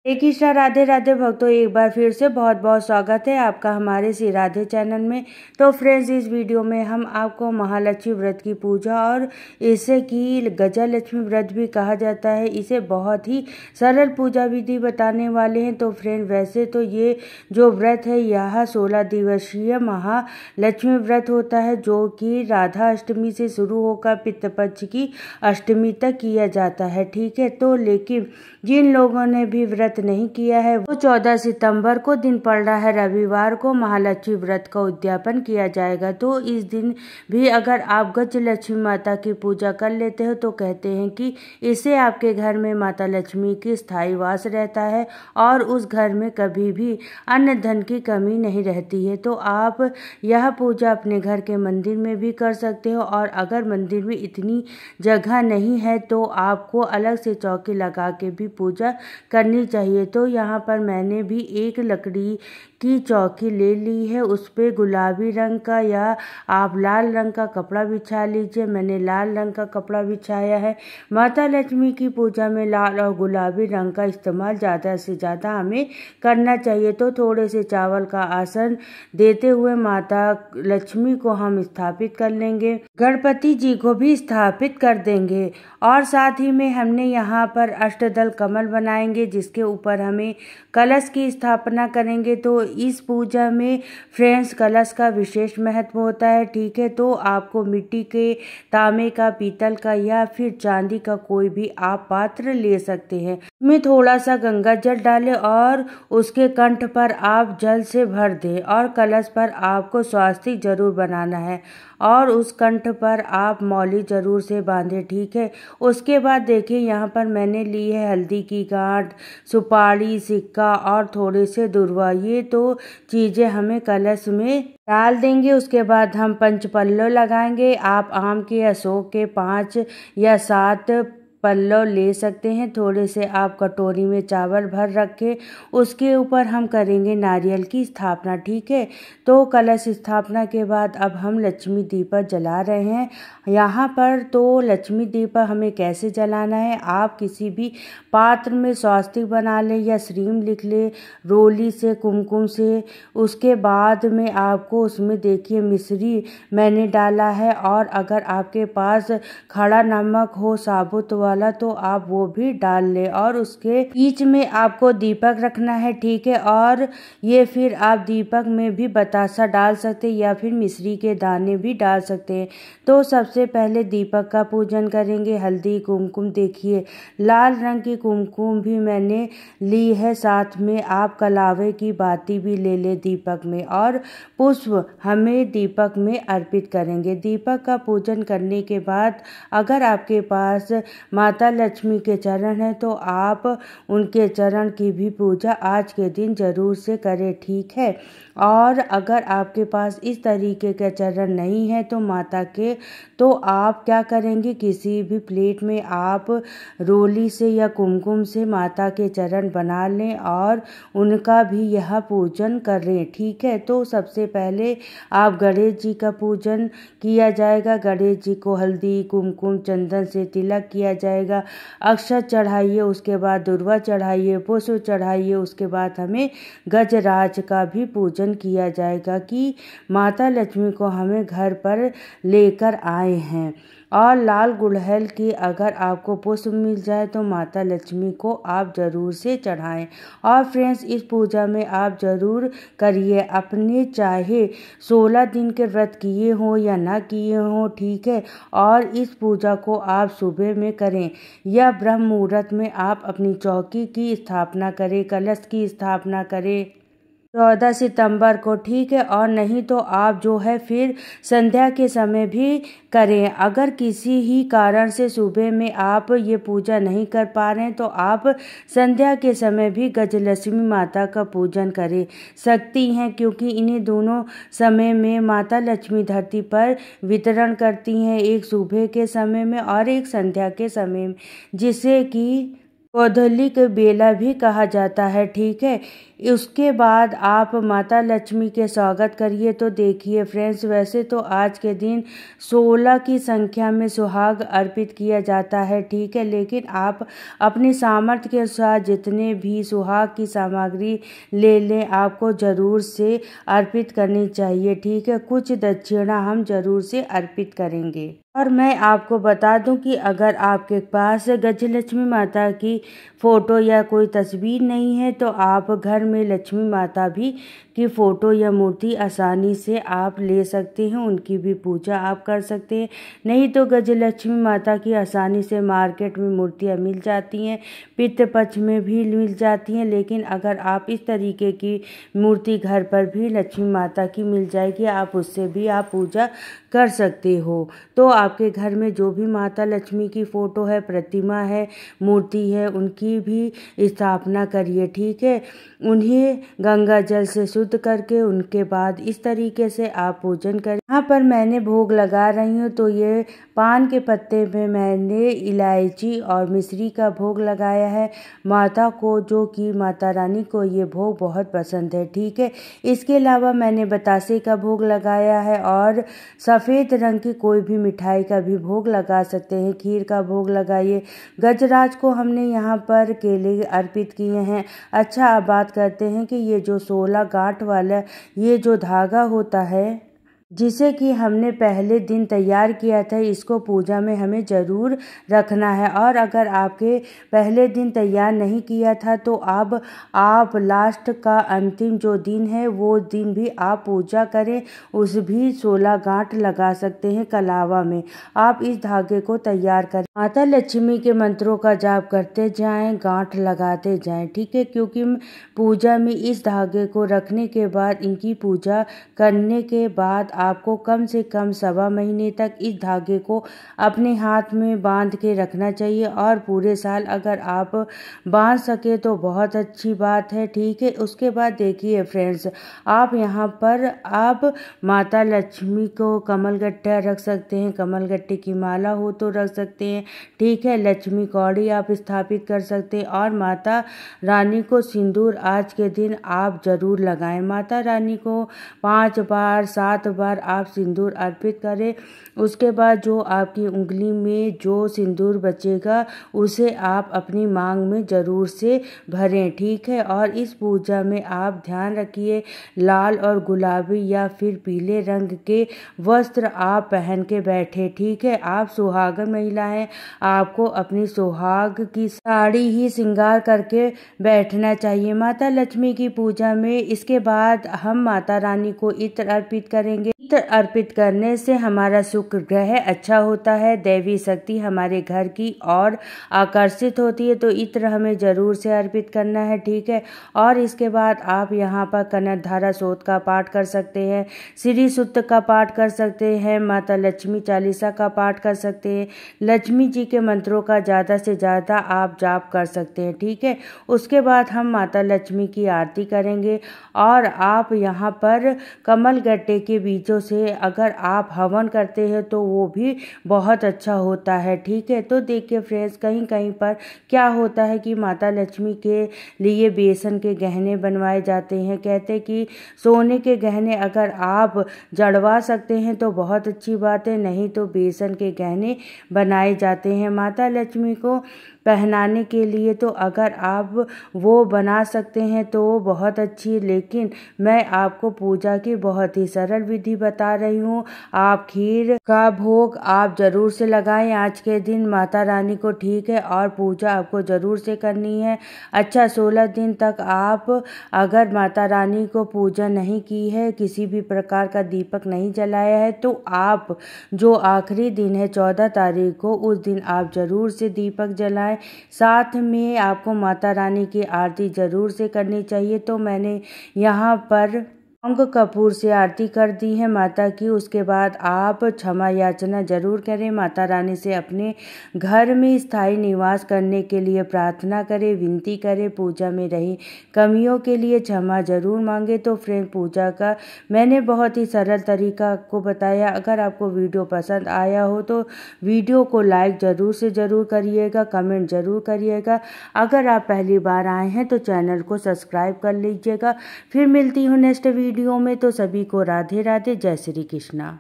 एक कृष्णा राधे राधे भक्तों, एक बार फिर से बहुत बहुत स्वागत है आपका हमारे श्री राधे चैनल में। तो फ्रेंड्स, इस वीडियो में हम आपको महालक्ष्मी व्रत की पूजा और इसे की गजलक्ष्मी व्रत भी कहा जाता है, इसे बहुत ही सरल पूजा विधि बताने वाले हैं। तो फ्रेंड, वैसे तो ये जो व्रत है यह 16 दिवसीय महालक्ष्मी व्रत होता है, जो कि राधा अष्टमी से शुरू होकर पितृपक्ष की अष्टमी तक किया जाता है। ठीक है, तो लेकिन जिन लोगों ने भी व्रत नहीं किया है वो 14 सितंबर को दिन पड़ रहा है रविवार को महालक्ष्मी व्रत का उद्यापन किया जाएगा। तो इस दिन भी अगर आप गजलक्ष्मी माता की पूजा कर लेते हो तो कहते हैं कि इससे आपके घर में माता लक्ष्मी की स्थायी वास रहता है और उस घर में कभी भी अन्न धन की कमी नहीं रहती है। तो आप यह पूजा अपने घर के मंदिर में भी कर सकते हो, और अगर मंदिर में इतनी जगह नहीं है तो आपको अलग से चौकी लगा के भी पूजा करनी चाहिए। तो यहाँ पर मैंने भी एक लकड़ी की चौकी ले ली है, उस पे गुलाबी रंग का या आप लाल रंग का कपड़ा बिछा लीजिए। मैंने लाल रंग का कपड़ा बिछाया है। माता लक्ष्मी की पूजा में लाल और गुलाबी रंग का इस्तेमाल ज़्यादा से ज़्यादा हमें करना चाहिए। तो थोड़े से चावल का आसन देते हुए माता लक्ष्मी को हम स्थापित कर लेंगे, गणपति जी को भी स्थापित कर देंगे, और साथ ही में हमने यहाँ पर अष्टदल कमल बनाएंगे जिसके ऊपर हमें कलश की स्थापना करेंगे। तो इस पूजा में फ्रेंड्स कलश का विशेष महत्व होता है। ठीक है, तो आपको मिट्टी के, तांबे का, पीतल का या फिर चांदी का कोई भी आप पात्र ले सकते हैं। में थोड़ा सा गंगा जल डालें और उसके कंठ पर आप जल से भर दें, और कलश पर आपको स्वास्तिक जरूर बनाना है और उस कंठ पर आप मौली जरूर से बांधे। ठीक है, उसके बाद देखिए यहाँ पर मैंने ली है हल्दी की गांठ, सुपारी, सिक्का और थोड़े से दुर्वा। ये तो चीज़ें हमें कलश में डाल देंगे। उसके बाद हम पंचपल्लो लगाएंगे। आप आम के, अशोक के 5 या 7 पल्लव ले सकते हैं। थोड़े से आप कटोरी में चावल भर रखे, उसके ऊपर हम करेंगे नारियल की स्थापना। ठीक है, तो कलश स्थापना के बाद अब हम लक्ष्मी दीपक जला रहे हैं यहाँ पर। तो लक्ष्मी दीपक हमें कैसे जलाना है, आप किसी भी पात्र में स्वास्तिक बना लें या श्रीम लिख ले रोली से, कुमकुम से। उसके बाद में आपको उसमें देखिए मिश्री मैंने डाला है, और अगर आपके पास खड़ा नमक हो साबुत वाला तो आप वो भी डाल ले, और उसके बीच में आपको दीपक रखना है। ठीक है, और ये फिर आप दीपक में भी बतासा डाल सकते हैं या फिर मिश्री के दाने भी डाल सकते हैं। तो सबसे पहले दीपक का पूजन करेंगे। हल्दी कुमकुम, देखिए लाल रंग की कुमकुम भी मैंने ली है, साथ में आप कलावे की बाती भी ले ले दीपक में, और पुष्प हमें दीपक में अर्पित करेंगे। दीपक का पूजन करने के बाद अगर आपके पास माता लक्ष्मी के चरण है तो आप उनके चरण की भी पूजा आज के दिन जरूर से करें। ठीक है, और अगर आपके पास इस तरीके के चरण नहीं है तो माता के, तो आप क्या करेंगे, किसी भी प्लेट में आप रोली से या कुमकुम से माता के चरण बना लें और उनका भी यह पूजन करें। ठीक है, तो सबसे पहले आप गणेश जी का पूजन किया जाएगा। गणेश जी को हल्दी कुमकुम चंदन से तिलक किया जाएगा, अक्षत चढ़ाइए, उसके बाद दुर्वा चढ़ाइए, पुष्प चढ़ाइए। उसके बाद हमें गजराज का भी पूजन किया जाएगा कि माता लक्ष्मी को हमें घर पर लेकर आए हैं। और लाल गुड़हल की अगर आपको पुष्प मिल जाए तो माता लक्ष्मी को आप जरूर से चढ़ाएं। और फ्रेंड्स, इस पूजा में आप जरूर करिए, अपने चाहे 16 दिन के व्रत किए हो या ना किए हो। ठीक है, और इस पूजा को आप सुबह में करें या ब्रह्म मुहूर्त में आप अपनी चौकी की स्थापना करें, कलश की स्थापना करें 14 सितंबर को। ठीक है, और नहीं तो आप जो है फिर संध्या के समय भी करें। अगर किसी ही कारण से सुबह में आप ये पूजा नहीं कर पा रहे हैं तो आप संध्या के समय भी गजलक्ष्मी माता का पूजन करें सकती हैं, क्योंकि इन्हीं दोनों समय में माता लक्ष्मी धरती पर वितरण करती हैं, एक सुबह के समय में और एक संध्या के समय में, जिसे कि कौधली के बेला भी कहा जाता है। ठीक है, उसके बाद आप माता लक्ष्मी के स्वागत करिए। तो देखिए फ्रेंड्स, वैसे तो आज के दिन 16 की संख्या में सुहाग अर्पित किया जाता है, ठीक है, लेकिन आप अपनी सामर्थ्य के अनुसार जितने भी सुहाग की सामग्री ले लें, आपको ज़रूर से अर्पित करनी चाहिए, ठीक है। कुछ दक्षिणा हम ज़रूर से अर्पित करेंगे। और मैं आपको बता दूं कि अगर आपके पास गजलक्ष्मी माता की फ़ोटो या कोई तस्वीर नहीं है तो आप घर में लक्ष्मी माता भी की फ़ोटो या मूर्ति आसानी से आप ले सकते हैं, उनकी भी पूजा आप कर सकते हैं। नहीं तो गजलक्ष्मी माता की आसानी से मार्केट में मूर्तियाँ मिल जाती हैं, पितृपक्ष में भी मिल जाती हैं, लेकिन अगर आप इस तरीके की मूर्ति घर पर भी लक्ष्मी माता की मिल जाएगी, आप उससे भी आप पूजा कर सकते हो। तो आपके घर में जो भी माता लक्ष्मी की फ़ोटो है, प्रतिमा है, मूर्ति है, उनकी भी स्थापना करिए, ठीक है। उन्हें गंगा जल से शुद्ध करके उनके बाद इस तरीके से आप पूजन करें। यहाँ पर मैंने भोग लगा रही हूँ, तो ये पान के पत्ते में मैंने इलायची और मिश्री का भोग लगाया है माता को, जो कि माता रानी को ये भोग बहुत पसंद है, ठीक है। इसके अलावा मैंने बतासे का भोग लगाया है और सफ़ेद रंग की कोई भी मिठाई का भी भोग लगा सकते हैं, खीर का भोग लगाइए। गजराज को हमने यहाँ पर केले अर्पित किए हैं। अच्छा, अब बात करते हैं कि ये जो 16 गांठ वाला ये जो धागा होता है, जिसे कि हमने पहले दिन तैयार किया था, इसको पूजा में हमें ज़रूर रखना है। और अगर आपके पहले दिन तैयार नहीं किया था तो अब आप लास्ट का अंतिम जो दिन है वो दिन भी आप पूजा करें, उस भी 16 गांठ लगा सकते हैं कलावा में। आप इस धागे को तैयार करें, माता लक्ष्मी के मंत्रों का जाप करते जाएं, गांठ लगाते जाएं, ठीक है। क्योंकि पूजा में इस धागे को रखने के बाद, इनकी पूजा करने के बाद आपको कम से कम 1.25 महीने तक इस धागे को अपने हाथ में बांध के रखना चाहिए। और पूरे साल अगर आप बांध सके तो बहुत अच्छी बात है, ठीक है। उसके बाद देखिए फ्रेंड्स, आप यहाँ पर आप माता लक्ष्मी को कमलगट्टा रख सकते हैं, कमलगट्टे की माला हो तो रख सकते हैं, ठीक है। लक्ष्मी कौड़ी आप स्थापित कर सकते हैं और माता रानी को सिंदूर आज के दिन आप ज़रूर लगाएं। माता रानी को 5 बार 7 बार आप सिंदूर अर्पित करें। उसके बाद जो आपकी उंगली में जो सिंदूर बचेगा उसे आप अपनी मांग में ज़रूर से भरें, ठीक है। और इस पूजा में आप ध्यान रखिए, लाल और गुलाबी या फिर पीले रंग के वस्त्र आप पहन के बैठे, ठीक है। आप सुहागन महिला हैं, आपको अपनी सुहाग की साड़ी ही श्रृंगार करके बैठना चाहिए माता लक्ष्मी की पूजा में। इसके बाद हम माता रानी को इत्र अर्पित करेंगे। इत्र अर्पित करने से हमारा शुक्र ग्रह अच्छा होता है, दैवी शक्ति हमारे घर की ओर आकर्षित होती है, तो इत्र हमें ज़रूर से अर्पित करना है, ठीक है। और इसके बाद आप यहाँ पर कनकधारा स्तोत्र का पाठ कर सकते हैं, श्री सूक्त का पाठ कर सकते हैं, माता लक्ष्मी चालीसा का पाठ कर सकते हैं, लक्ष्मी जी के मंत्रों का ज़्यादा से ज़्यादा आप जाप कर सकते हैं, ठीक है। उसके बाद हम माता लक्ष्मी की आरती करेंगे और आप यहाँ पर कमल गट्टे के बीजों से अगर आप हवन करते हैं तो वो भी बहुत अच्छा होता है, ठीक है। तो देखिए फ्रेंड्स, कहीं कहीं पर क्या होता है कि माता लक्ष्मी के लिए बेसन के गहने बनवाए जाते हैं। कहते हैं कि सोने के गहने अगर आप जड़वा सकते हैं तो बहुत अच्छी बात है, नहीं तो बेसन के गहने बनाए जाते हैं माता लक्ष्मी को पहनाने के लिए। तो अगर आप वो बना सकते हैं तो बहुत अच्छी, लेकिन मैं आपको पूजा की बहुत ही सरल विधि बता रही हूँ। आप खीर का भोग आप ज़रूर से लगाएं आज के दिन माता रानी को, ठीक है। और पूजा आपको ज़रूर से करनी है। अच्छा, 16 दिन तक आप अगर माता रानी को पूजा नहीं की है, किसी भी प्रकार का दीपक नहीं जलाया है, तो आप जो आखिरी दिन है 14 तारीख को, उस दिन आप ज़रूर से दीपक जलाएं। साथ में आपको माता रानी की आरती ज़रूर से करनी चाहिए। तो मैंने यहाँ पर लौंग कपूर से आरती कर दी है माता की। उसके बाद आप क्षमा याचना जरूर करें, माता रानी से अपने घर में स्थायी निवास करने के लिए प्रार्थना करें, विनती करें, पूजा में रही कमियों के लिए क्षमा जरूर मांगे। तो फ्रेंड, पूजा का मैंने बहुत ही सरल तरीका आपको बताया। अगर आपको वीडियो पसंद आया हो तो वीडियो को लाइक जरूर से जरूर करिएगा, कमेंट जरूर करिएगा। अगर आप पहली बार आए हैं तो चैनल को सब्सक्राइब कर लीजिएगा। फिर मिलती हूँ नेक्स्ट वीडियो में। तो सभी को राधे राधे, जय श्री कृष्णा।